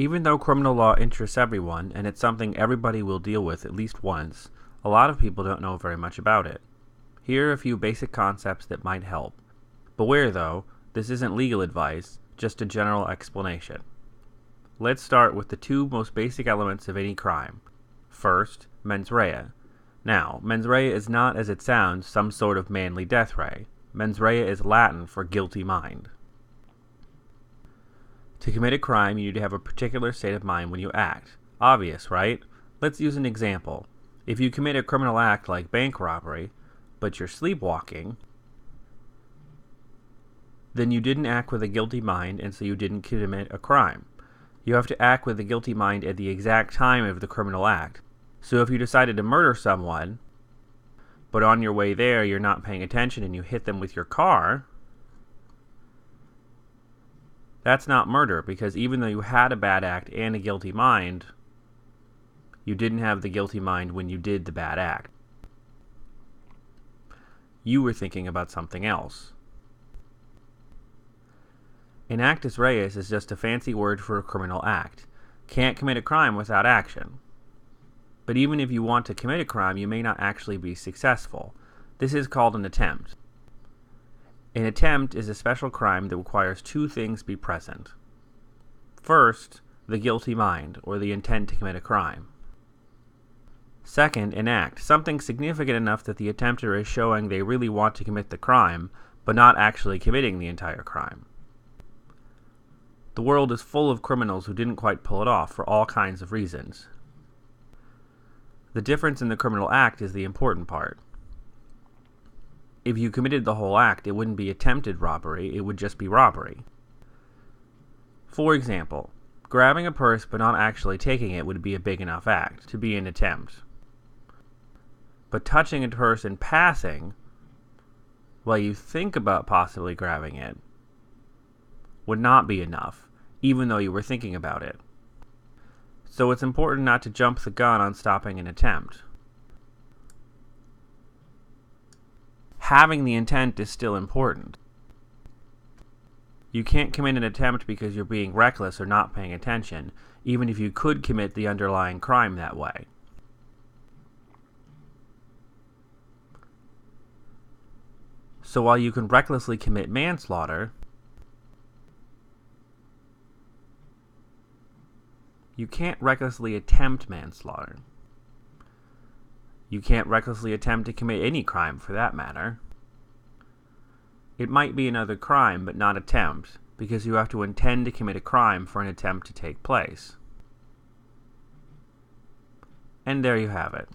Even though criminal law interests everyone, and it's something everybody will deal with at least once, a lot of people don't know very much about it. Here are a few basic concepts that might help. Beware though, this isn't legal advice, just a general explanation. Let's start with the two most basic elements of any crime. First, mens rea. Now, mens rea is not, as it sounds, some sort of manly death ray. Mens rea is Latin for guilty mind. To commit a crime, you need to have a particular state of mind when you act. Obvious, right? Let's use an example. If you commit a criminal act like bank robbery, but you're sleepwalking, then you didn't act with a guilty mind, and so you didn't commit a crime. You have to act with a guilty mind at the exact time of the criminal act. So if you decided to murder someone, but on your way there you're not paying attention and you hit them with your car, that's not murder, because even though you had a bad act and a guilty mind, you didn't have the guilty mind when you did the bad act. You were thinking about something else. An actus reus is just a fancy word for a criminal act. Can't commit a crime without action. But even if you want to commit a crime, you may not actually be successful. This is called an attempt. An attempt is a special crime that requires two things be present. First, the guilty mind, or the intent to commit a crime. Second, an act, something significant enough that the attempter is showing they really want to commit the crime, but not actually committing the entire crime. The world is full of criminals who didn't quite pull it off for all kinds of reasons. The difference in the criminal act is the important part. If you committed the whole act, it wouldn't be attempted robbery, it would just be robbery. For example, grabbing a purse but not actually taking it would be a big enough act to be an attempt. But touching a purse in passing, while you think about possibly grabbing it, would not be enough, even though you were thinking about it. So it's important not to jump the gun on stopping an attempt. Having the intent is still important. You can't commit an attempt because you're being reckless or not paying attention, even if you could commit the underlying crime that way. So while you can recklessly commit manslaughter, you can't recklessly attempt manslaughter. You can't recklessly attempt to commit any crime, for that matter. It might be another crime, but not attempt, because you have to intend to commit a crime for an attempt to take place. And there you have it.